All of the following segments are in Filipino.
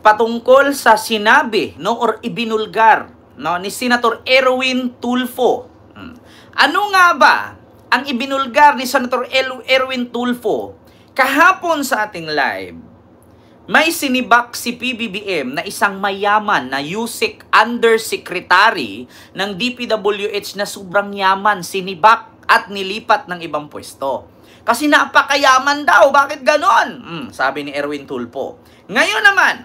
patungkol sa sinabi, no, or ibinulgar, no, ni Senator Erwin Tulfo. Ano nga ba ang ibinulgar ni Senator Erwin Tulfo kahapon sa ating live? May sinibak si PBBM na isang mayaman na USEC Undersecretary ng DPWH na sobrang yaman, sinibak at nilipat ng ibang pwesto. Kasi napakayaman daw, bakit ganon? Sabi ni Erwin Tulfo. Ngayon naman,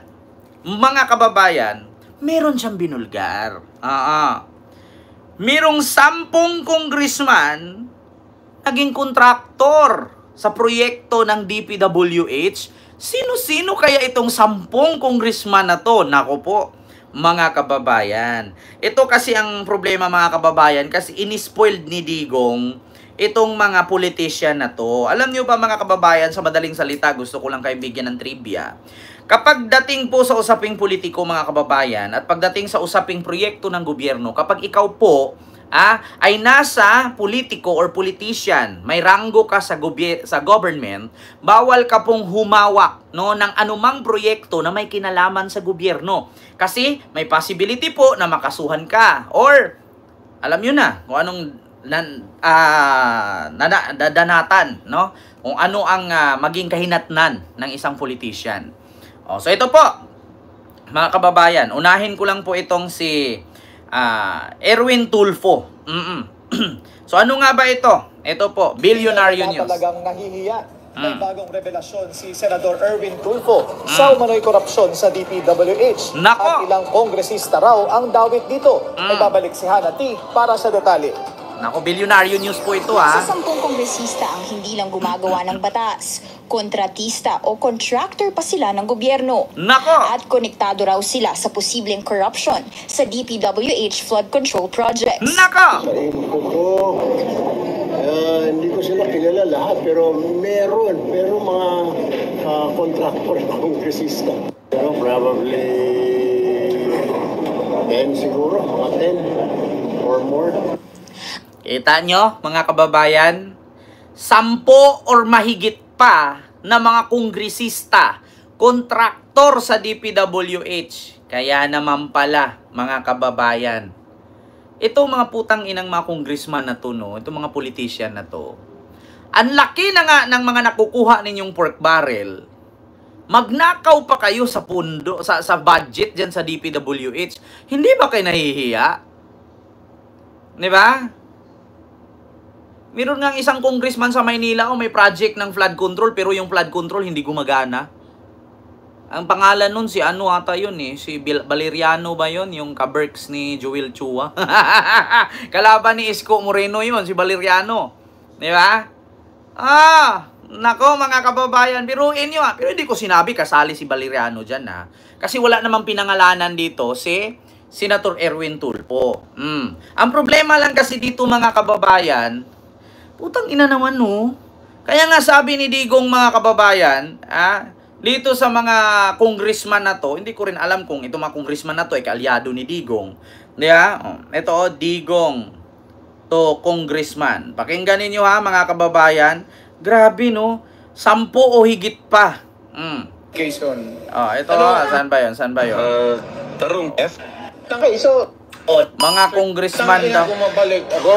mga kababayan, meron siyang binulgar. Merong 10 congressman naging kontraktor sa proyekto ng DPWH. Sino-sino kaya itong 10 congressman na to? Nako po, mga kababayan. Ito kasi ang problema, mga kababayan, kasi inispoiled ni Digong itong mga politician na to. Alam niyo ba, mga kababayan, sa madaling salita, gusto ko lang kayo bigyan ng trivia. Kapag dating po sa usaping politiko, mga kababayan, at pagdating sa usaping proyekto ng gobyerno, kapag ikaw po ay nasa politiko or politician, may ranggo ka sa government, bawal ka pong humawak, no, ng anumang proyekto na may kinalaman sa gobyerno. Kasi may possibility po na makasuhan ka, or alam nyo na kung anong dadanatan, no? Kung ano ang maging kahinatnan ng isang politician. So ito po, mga kababayan, unahin ko lang po itong si Erwin Tulfo. So ano nga ba ito? Ito po, Billionaire News. Talagang nahihiya. May bagong revelasyon si Senador Erwin Tulfo sa umano'y korupsyon sa DPWH. Nako! At ilang kongresista raw ang dawit dito. May babalik si Hana T para sa detalye. Nako, Billionaire News po ito, Sa 10 kongresista ang hindi lang gumagawa ng batas, kontratista o contractor pa sila ng gobyerno. Nako! At konektado raw sila sa posibleng corruption sa DPWH flood control projects. Nako! Hindi ko sila kilala lahat, pero meron mga contractor na kongresista. Pero probably 10 siguro, mga 10 or more. Kita nyo, mga kababayan, 10 or mahigit pa na mga kongresista, kontraktor sa DPWH. Kaya naman pala, mga kababayan, ito mga putang inang mga congressman na to, no? Ito mga politician na to. Ang laki na nga ng mga nakukuha ninyong pork barrel. Magnakaw pa kayo sa pundo, sa budget dyan sa DPWH. Hindi ba kayo nahihiya? Di ba? Meron nga isang congressman sa Maynila, may project ng flood control, pero yung flood control hindi gumagana. Ang pangalan nun, si ano ata yun si Valeriano ba yun? Yung kaberks ni Joel Chua. Kalaban ni Isko Moreno yun, si Valeriano. Di ba? Nako mga kababayan, biruin nyo pero hindi ko sinabi kasali si Valeriano dyan Kasi wala namang pinangalanan dito si Senator Erwin Tulfo. Ang problema lang kasi dito, mga kababayan, putang ina naman, no? Kaya nga sabi ni Digong, mga kababayan, dito sa mga congressman na to, hindi ko rin alam kung ito mga congressman na to ay kaalyado ni Digong. Ito, Digong to congressman. Pakinggan ninyo mga kababayan. Grabe, no? 10 o higit pa. Quezon. Ito, saan ba yun? Tarong F. Okay, so mga congressman daw. Bumabalik ako.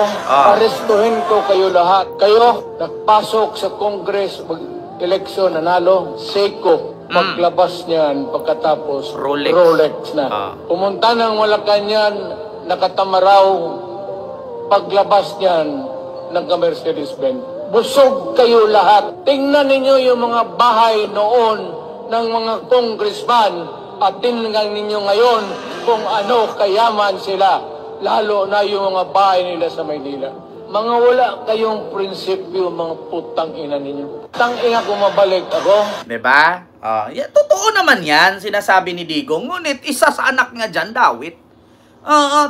Arestuhin ko kayo lahat. Kayo, nagpasok sa Congress, eleksyon, nanalo, Seiko, paglabas niyan, pagkatapos, Rolex na. Pumunta ng Malacanang, nakatamaraw, paglabas niyan, nagka-Mercedes-Benz. Busog kayo lahat. Tingnan ninyo yung mga bahay noon ng mga congressman at tingnan ninyo ngayon kung ano kayaman sila, lalo na yung mga bahay nila sa Maynila. Mga wala kayong prinsipyo, mga putang ina ninyo. Tang ina kung mabalik ako. Diba? Totoo naman yan, sinasabi ni Digong. Ngunit isa sa anak nga dyan, Dawit.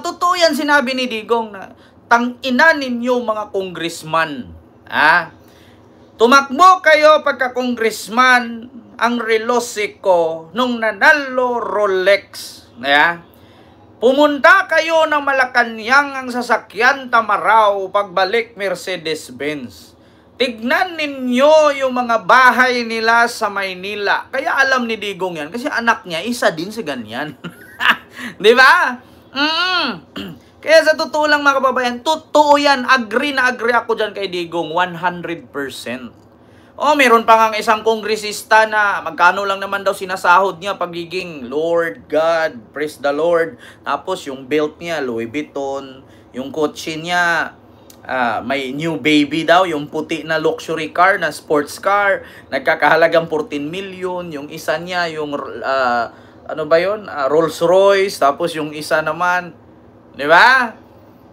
Totoo yan sinabi ni Digong na tang ina ninyo mga congressman. Tumakbo kayo pagka-congressman ang relose ko nung nanalo Rolex. Pumunta kayo ng Malacanang ang sasakyan tamaraw pagbalik Mercedes-Benz. tignan ninyo yung mga bahay nila sa Maynila. Kaya alam ni Digong yan, kasi anak niya, isa din sa ganyan. Di ba? Kaya sa totoo lang mga kababayan, totoo yan. Agree na agree ako dyan kay Digong, 100%. Oh, meron pa nga isang kongresista na magkano lang naman daw sinasahod niya pagiging Lord God, praise the Lord. Tapos yung belt niya, Louis Vuitton. Yung kotse niya, may new baby daw. Yung puti na luxury car, na sports car. Nagkakahalagang 14 million. Yung isa niya, yung, ano ba yun? Rolls Royce. Tapos yung isa naman, di ba?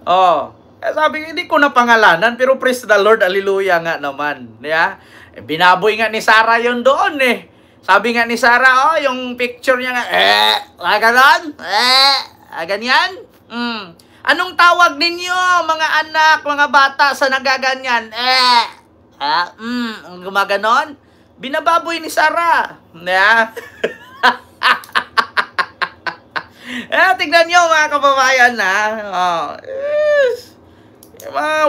Oh, sabi ko, hindi ko na pangalanan. Pero praise the Lord, hallelujah nga naman. Di ba? Binaboy nga ni Sarah yun doon eh. Sabi nga ni Sarah, oh, yung picture niya nga, ganon? Ganyan? Anong tawag ninyo, mga anak, mga bata sa nagaganyan? Gumaganon? Binababoy ni Sarah. Yeah. Tignan nyo mga kababayan na.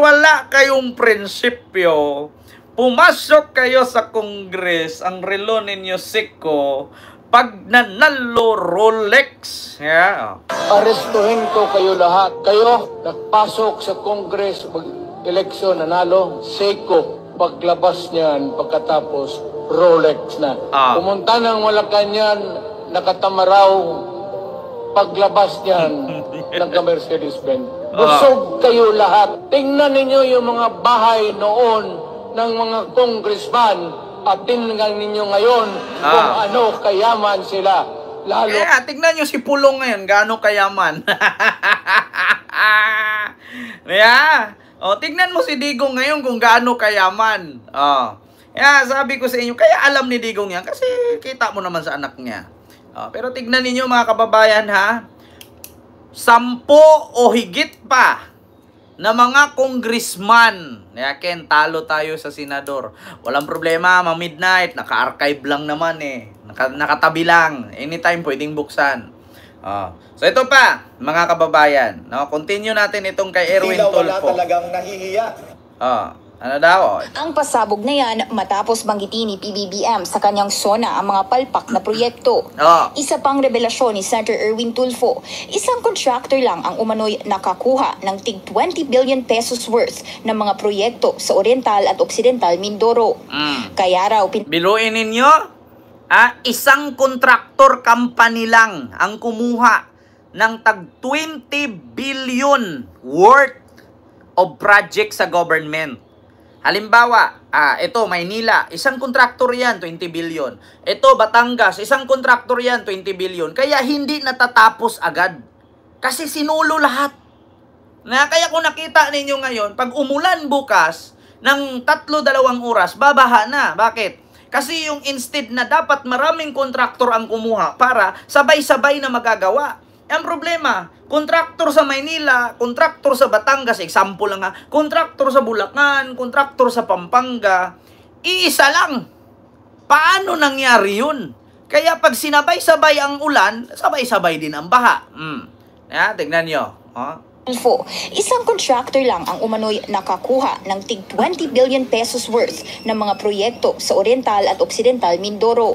Wala kayong prinsipyo. Pumasok kayo sa Congress, ang relo ninyo siko, pag nanalo Rolex. Yeah. Arestuhin ko kayo lahat. Kayo, nagpasok sa Congress, mag-eleksyon, nanalo, Seiko, paglabas niyan, pagkatapos, Rolex na. Pumunta ng Malacanang, nakatamaraw, paglabas niyan, nagka-Mercedes-Benz. Busog kayo lahat. Tingnan ninyo yung mga bahay noon ng mga congressman at tingnan ninyo ngayon kung ano kayaman sila. Lalo. Tingnan nyo si Pulong ngayon, gaano kayaman. Tingnan mo si Digong ngayon kung gaano kayaman. Sabi ko sa inyo, kaya alam ni Digong yan kasi kita mo naman sa anak niya. Pero tignan ninyo mga kababayan ha, 10 o higit pa na mga congressman. Ken, talo tayo sa senador. Walang problema, ma-midnight, naka-archive lang naman eh. Nakatabi lang. Anytime pwedeng buksan. So ito pa, mga kababayan. Continue natin itong kay Erwin Tulfo. Wala talagang nahihiya. Ano daw? Ang pasabog na yan matapos banggitin ni PBBM sa kanyang SONA ang mga palpak na proyekto. Isa pang revelasyon ni Senator Erwin Tulfo, isang contractor lang ang umano'y nakakuha ng tig 20 billion pesos worth ng mga proyekto sa Oriental at Occidental Mindoro. Kaya raw biluin ninyo, isang contractor company lang ang kumuha ng tag 20 billion worth of project sa government. Halimbawa, ito Maynila, isang kontraktor yan, 20 billion. Ito Batangas, isang kontraktor yan, 20 billion. Kaya hindi natatapos agad. Kasi sinulo lahat. Kaya kung nakita ninyo ngayon, pag umulan bukas ng 3-2 oras, babaha na. Bakit? Kasi yung instead na dapat maraming kontraktor ang kumuha para sabay-sabay na magagawa. Ang problema, kontraktor sa Maynila, kontraktor sa Batangas, example lang kontraktor sa Bulacan, kontraktor sa Pampanga, iisa lang. Paano nangyari yun? Kaya pag sinabay-sabay ang ulan, sabay-sabay din ang baha. Tignan nyo. Tulfo, isang contractor lang ang umano'y nakakuha ng tig 20 billion pesos worth ng mga proyekto sa Oriental at Occidental Mindoro.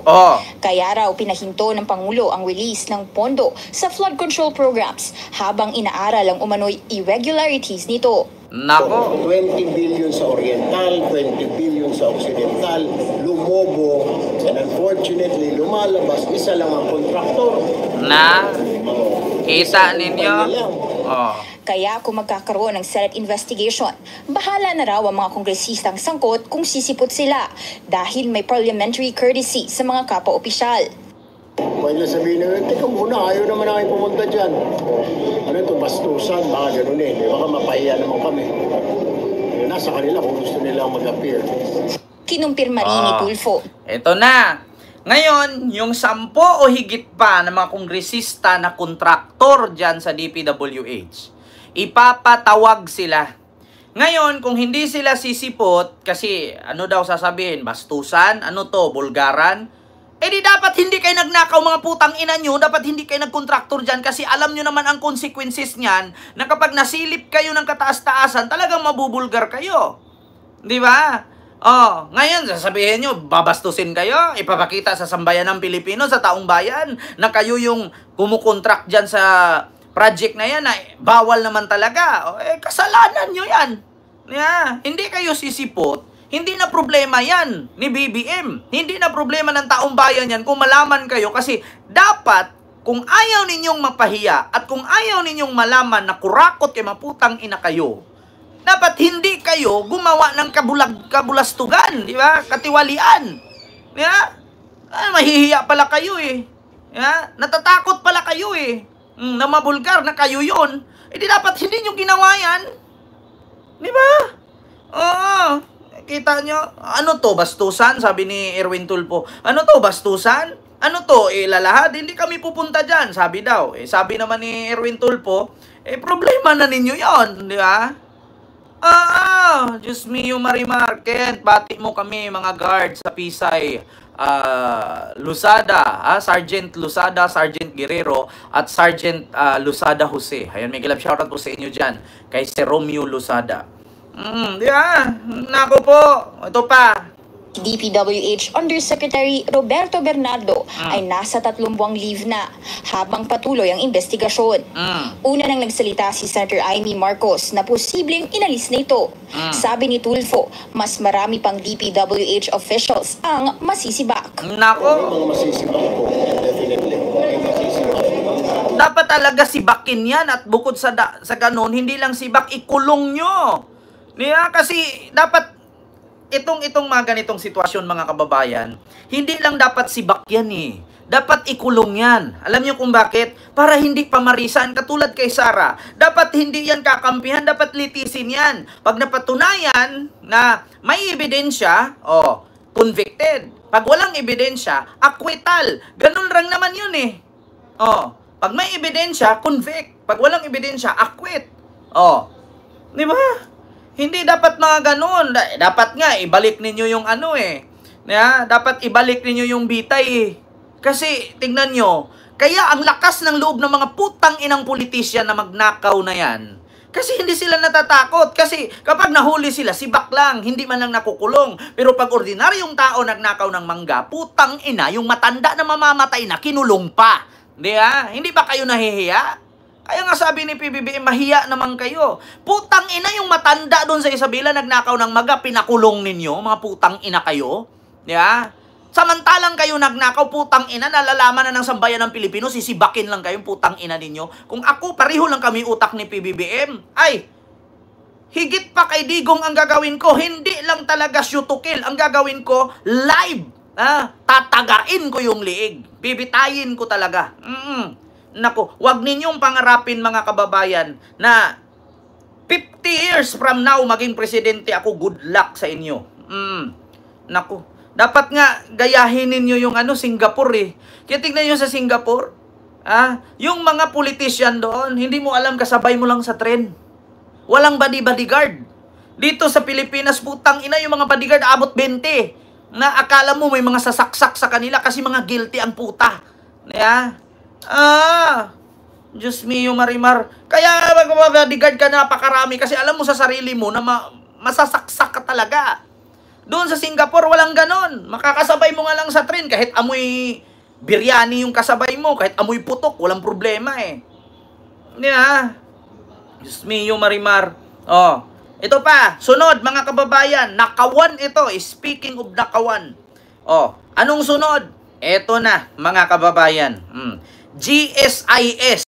Kaya raw pinahinto ng Pangulo ang release ng pondo sa flood control programs habang inaaral ang umano'y irregularities nito. Nako. 20 billion sa Oriental, 20 billion sa Occidental, lumobo, and unfortunately, lumalabas, isa lang ang kontraktor. Kita ninyo? Kaya kung magkakaroon ng Senate investigation, bahala na raw ang mga kongresistang sangkot kung sisipot sila dahil may parliamentary courtesy sa mga kapwa-opisyal. Pwede sabihin nyo, teka muna, ayaw naman namin pumunta dyan. Ano ito, bastusan, baka ganun eh. Baka mapahiya naman kami. Nasa kanila kung gusto nilang mag-appear. Kinumpirma rin ni Tulfo. Ito na. Ngayon, yung 10 o higit pa na mga kongresista na kontraktor dyan sa DPWH, ipapatawag sila. Ngayon, kung hindi sila sisipot, kasi ano daw sasabihin, bastusan, ano to, bulgaran, di dapat hindi kayo nagnakaw mga putang ina nyo, dapat hindi kayo nagkontraktor dyan kasi alam nyo naman ang consequences niyan na kapag nasilip kayo ng kataas-taasan, talagang mabubulgar kayo. Di ba? Oh, ngayon sasabihin nyo, babastusin kayo, ipapakita sa sambayan ng Pilipino, sa taong bayan, na kayo yung kumukontract dyan sa project na yan, na bawal naman talaga. Kasalanan nyo yan. Yeah. Hindi kayo sisipot. Hindi na problema yan ni BBM. Hindi na problema ng taong bayan yan kung malaman kayo, kasi dapat, kung ayaw ninyong mapahiya at kung ayaw ninyong malaman na kurakot kay maputang ina kayo, dapat hindi kayo gumawa ng kabulastugan, di ba? Katiwalian. Di ba? Mahihiya pala kayo eh. Di ba? Natatakot pala kayo eh. Na mabulgar na kayo yun. Di dapat hindi nyo ginawa yan. Di ba? Oo. Kita nyo? Ano to, bastusan? Sabi ni Erwin Tulfo. Ano to, bastusan? Ano to, lalahad? Hindi kami pupunta dyan. Sabi daw. Sabi naman ni Erwin Tulfo, problema na ninyo yon, di ba? Diyos mio Marimar, Kent, bati mo kami mga guard sa Pisay, Lusada, Sergeant Lusada, Sergeant Guerrero, at Sergeant Lusada Jose. Ayan, may kilab shoutout po sa inyo dyan, kay si Romeo Lusada. Di ba? Nako po, ito pa. DPWH Undersecretary Roberto Bernardo ay nasa 3 buwang leave na habang patuloy ang investigasyon. Una nang nagsalita si Senator Amy Marcos na posibleng inalis na ito. Sabi ni Tulfo, mas marami pang DPWH officials ang masisibak. Nako! Mga masisibak po, definitely. Dapat talaga sibakin yan, at bukod sa ganun, hindi lang sibak, ikulong nyo. Diba? Kasi dapat itong mga ganitong sitwasyon, mga kababayan, hindi lang dapat sibak yan eh. Dapat ikulong yan. Alam niyo kung bakit? Para hindi pamarisan, katulad kay Sara. Dapat hindi yan kakampihan, dapat litisin yan. Pag napatunayan na may ebidensya, convicted. Pag walang ebidensya, acquittal. Ganun lang naman yun eh. Pag may ebidensya, convict. Pag walang ebidensya, acquit. Di ba? Hindi dapat mga ganun. Dapat nga, ibalik ninyo yung dapat ibalik ninyo yung bitay eh. Kasi, tingnan nyo, kaya ang lakas ng loob ng mga putang inang politisyan na magnakaw na yan. Kasi hindi sila natatakot. Kasi kapag nahuli sila, sibak lang, hindi man lang nakukulong. Pero pag ordinaryong tao nagnakaw ng mangga, putang ina, yung matanda na mamamatay na, kinulong pa. Hindi ba kayo nahihiya? Kaya nga sabi ni PBBM, mahiya naman kayo. Putang ina, yung matanda doon sa Isabela, nagnakaw ng maga, pinakulong ninyo, mga putang ina kayo. Samantalang kayo nagnakaw, putang ina, nalalaman na ng sambayan ng Pilipino, sisibakin lang kayong putang ina ninyo. Kung ako, pareho lang kami utak ni PBBM, ay, higit pa kay Digong ang gagawin ko, hindi lang talaga shoot to kill. Ang gagawin ko, live. Tatagain ko yung liig. Bibitayin ko talaga. Nako, wag ninyong pangarapin mga kababayan na 50 years from now maging presidente ako. Good luck sa inyo. Nako, dapat nga gayahin ninyo yung Singapore eh. Kaya tignan nyo sa Singapore, yung mga politician doon, hindi mo alam, kasabay mo lang sa tren. Walang bodyguard. Dito sa Pilipinas, putang ina, yung mga bodyguard abot 20. Na akala mo may mga sasaksak sa kanila kasi mga guilty ang puta. Diyos mio Marimar. Kaya mag-bodyguard ka napakarami kasi alam mo sa sarili mo na masasaksak ka talaga. Doon sa Singapore, walang ganon. Makakasabay mo nga lang sa train kahit amoy biryani yung kasabay mo, kahit amoy putok, walang problema eh. Diyos mio Marimar. Ito pa, sunod mga kababayan, nakawan ito. Speaking of nakawan. Anong sunod? Ito na mga kababayan. GSIS